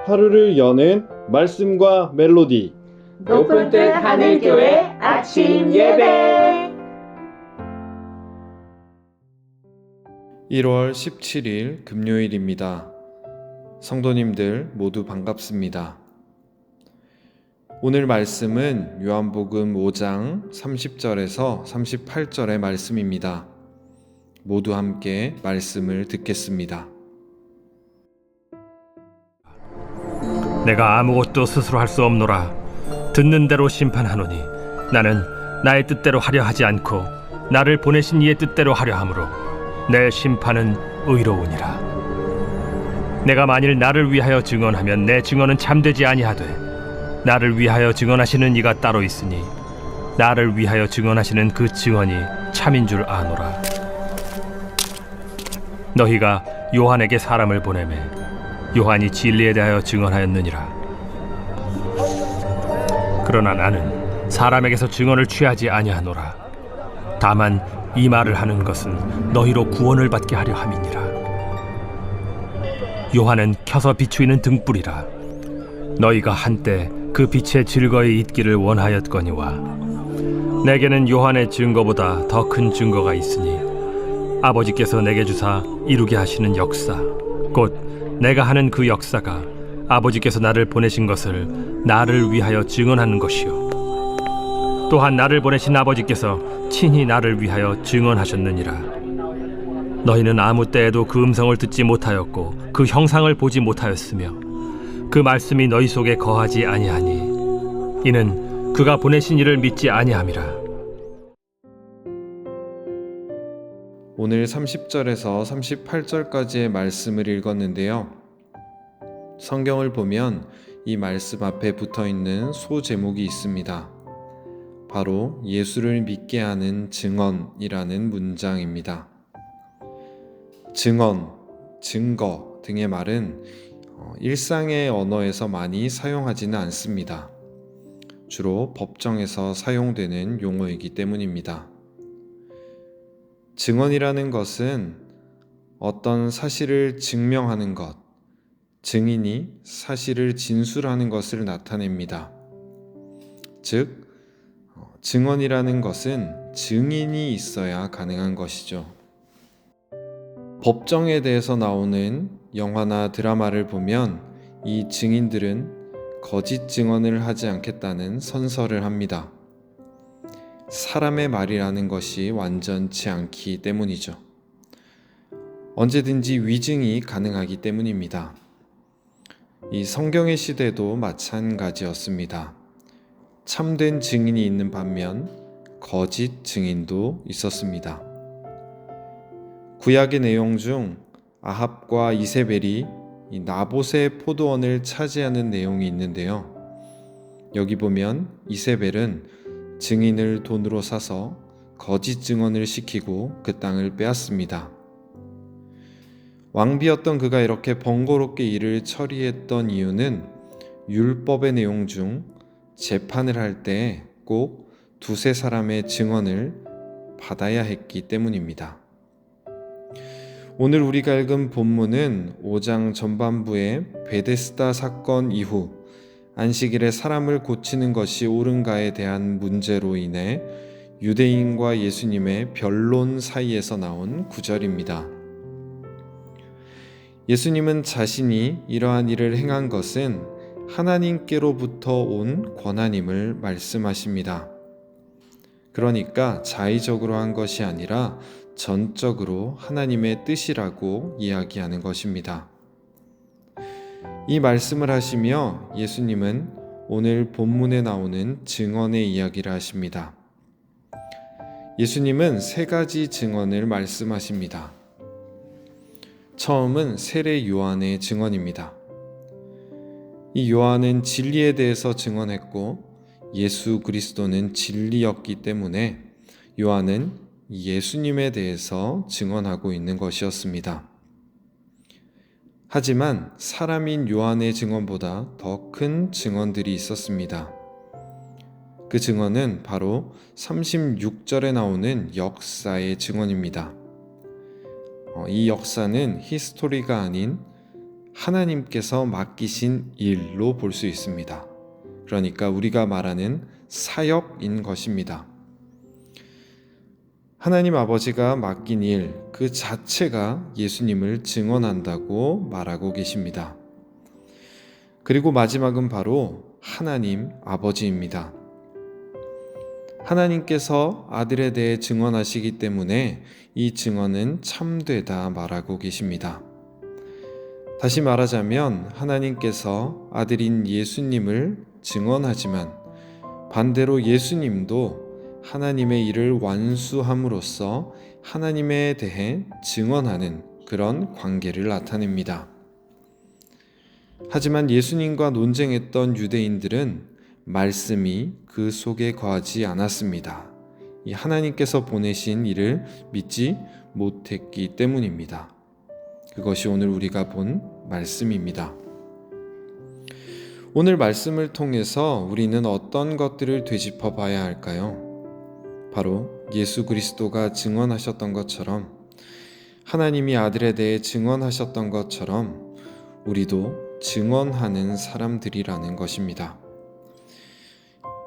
하루를 여는 말씀과 멜로디. 높은 뜻 하늘교회 아침 예배. 1월 17일 금요일입니다. 성도님들 모두 반갑습니다. 오늘 말씀은 요한복음 5장 30절에서 38절의 말씀입니다. 모두 함께 말씀을 듣겠습니다. 내가 아무것도 스스로 할 수 없노라. 듣는 대로 심판하노니 나는 나의 뜻대로 하려 하지 않고 나를 보내신 이의 뜻대로 하려 함으로 내 심판은 의로우니라. 내가 만일 나를 위하여 증언하면 내 증언은 참되지 아니하되 나를 위하여 증언하시는 이가 따로 있으니 나를 위하여 증언하시는 그 증언이 참인 줄 아노라. 너희가 요한에게 사람을 보내매 요한이 진리에 대하여 증언하였느니라. 그러나 나는 사람에게서 증언을 취하지 아니하노라. 다만 이 말을 하는 것은 너희로 구원을 받게 하려 함이니라. 요한은 켜서 비추이는 등불이라. 너희가 한때 그 빛에 즐거이 있기를 원하였거니와 내게는 요한의 증거보다 더 큰 증거가 있으니 아버지께서 내게 주사 이루게 하시는 역사, 곧 내가 하는 그 역사가 아버지께서 나를 보내신 것을 나를 위하여 증언하는 것이요 또한 나를 보내신 아버지께서 친히 나를 위하여 증언하셨느니라. 너희는 아무 때에도 그 음성을 듣지 못하였고 그 형상을 보지 못하였으며 그 말씀이 너희 속에 거하지 아니하니 이는 그가 보내신 이를 믿지 아니함이라. 오늘 30절에서 38절까지의 말씀을 읽었는데요. 성경을 보면 이 말씀 앞에 붙어 있는 소제목이 있습니다. 바로 예수를 믿게 하는 증언이라는 문장입니다. 증언, 증거 등의 말은 일상의 언어에서 많이 사용하지는 않습니다. 주로 법정에서 사용되는 용어이기 때문입니다. 증언이라는 것은 어떤 사실을 증명하는 것, 증인이 사실을 진술하는 것을 나타냅니다. 즉, 증언이라는 것은 증인이 있어야 가능한 것이죠. 법정에 대해서 나오는 영화나 드라마를 보면 이 증인들은 거짓 증언을 하지 않겠다는 선서를 합니다. 사람의 말이라는 것이 완전치 않기 때문이죠. 언제든지 위증이 가능하기 때문입니다. 이 성경의 시대도 마찬가지였습니다. 참된 증인이 있는 반면 거짓 증인도 있었습니다. 구약의 내용 중 아합과 이세벨이 이 나봇의 포도원을 차지하는 내용이 있는데요. 여기 보면 이세벨은 증인을 돈으로 사서 거짓 증언을 시키고 그 땅을 빼앗습니다. 왕비였던 그가 이렇게 번거롭게 일을 처리했던 이유는 율법의 내용 중 재판을 할 때 꼭 두세 사람의 증언을 받아야 했기 때문입니다. 오늘 우리가 읽은 본문은 5장 전반부의 베데스다 사건 이후 안식일에 사람을 고치는 것이 옳은가에 대한 문제로 인해 유대인과 예수님의 변론 사이에서 나온 구절입니다. 예수님은 자신이 이러한 일을 행한 것은 하나님께로부터 온 권한임을 말씀하십니다. 그러니까 자의적으로 한 것이 아니라 전적으로 하나님의 뜻이라고 이야기하는 것입니다. 이 말씀을 하시며 예수님은 오늘 본문에 나오는 증언의 이야기를 하십니다. 예수님은 세 가지 증언을 말씀하십니다. 처음은 세례 요한의 증언입니다. 이 요한은 진리에 대해서 증언했고 예수 그리스도는 진리였기 때문에 요한은 예수님에 대해서 증언하고 있는 것이었습니다. 하지만 사람인 요한의 증언보다 더 큰 증언들이 있었습니다. 그 증언은 바로 36절에 나오는 역사의 증언입니다. 이 역사는 히스토리가 아닌 하나님께서 맡기신 일로 볼 수 있습니다. 그러니까 우리가 말하는 사역인 것입니다. 하나님 아버지가 맡긴 일 그 자체가 예수님을 증언한다고 말하고 계십니다. 그리고 마지막은 바로 하나님 아버지입니다. 하나님께서 아들에 대해 증언하시기 때문에 이 증언은 참되다 말하고 계십니다. 다시 말하자면 하나님께서 아들인 예수님을 증언하지만 반대로 예수님도 하나님의 일을 완수함으로써 하나님에 대해 증언하는 그런 관계를 나타냅니다. 하지만 예수님과 논쟁했던 유대인들은 말씀이 그 속에 거하지 않았습니다. 이 하나님께서 보내신 일을 믿지 못했기 때문입니다. 그것이 오늘 우리가 본 말씀입니다. 오늘 말씀을 통해서 우리는 어떤 것들을 되짚어 봐야 할까요? 바로 예수 그리스도가 증언하셨던 것처럼 하나님이 아들에 대해 증언하셨던 것처럼 우리도 증언하는 사람들이라는 것입니다.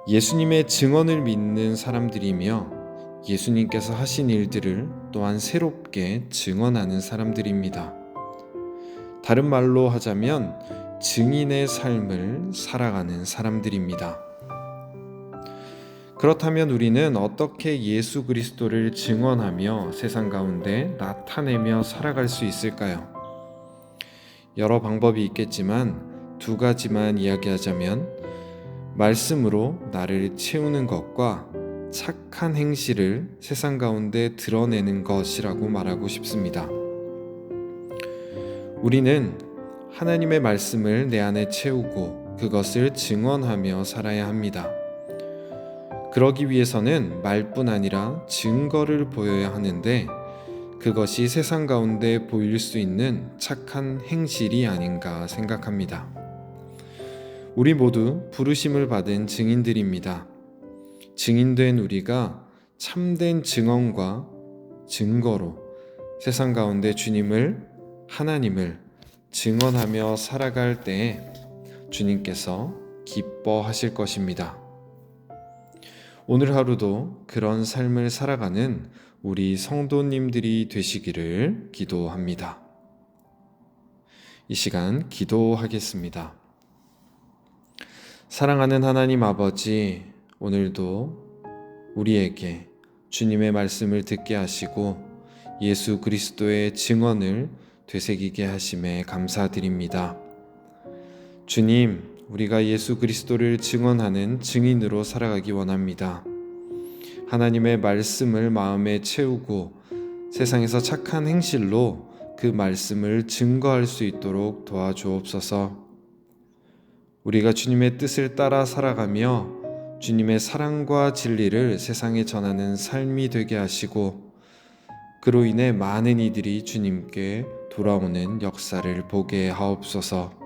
예수님의 증언을 믿는 사람들이며 예수님께서 하신 일들을 또한 새롭게 증언하는 사람들입니다. 다른 말로 하자면 증인의 삶을 살아가는 사람들입니다. 그렇다면 우리는 어떻게 예수 그리스도를 증언하며 세상 가운데 나타내며 살아갈 수 있을까요? 여러 방법이 있겠지만 두 가지만 이야기하자면 말씀으로 나를 채우는 것과 착한 행실을 세상 가운데 드러내는 것이라고 말하고 싶습니다. 우리는 하나님의 말씀을 내 안에 채우고 그것을 증언하며 살아야 합니다. 그러기 위해서는 말뿐 아니라 증거를 보여야 하는데 그것이 세상 가운데 보일 수 있는 착한 행실이 아닌가 생각합니다. 우리 모두 부르심을 받은 증인들입니다. 증인된 우리가 참된 증언과 증거로 세상 가운데 주님을, 하나님을 증언하며 살아갈 때에 주님께서 기뻐하실 것입니다. 오늘 하루도 그런 삶을 살아가는 우리 성도님들이 되시기를 기도합니다. 이 시간 기도하겠습니다. 사랑하는 하나님 아버지, 오늘도 우리에게 주님의 말씀을 듣게 하시고 예수 그리스도의 증언을 되새기게 하심에 감사드립니다. 주님, 우리가 예수 그리스도를 증언하는 증인으로 살아가기 원합니다. 하나님의 말씀을 마음에 채우고 세상에서 착한 행실로 그 말씀을 증거할 수 있도록 도와주옵소서. 우리가 주님의 뜻을 따라 살아가며 주님의 사랑과 진리를 세상에 전하는 삶이 되게 하시고 그로 인해 많은 이들이 주님께 돌아오는 역사를 보게 하옵소서.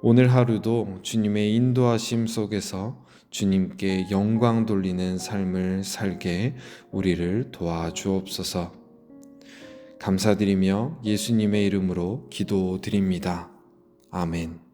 오늘 하루도 주님의 인도하심 속에서 주님께 영광 돌리는 삶을 살게 우리를 도와주옵소서. 감사드리며 예수님의 이름으로 기도드립니다. 아멘.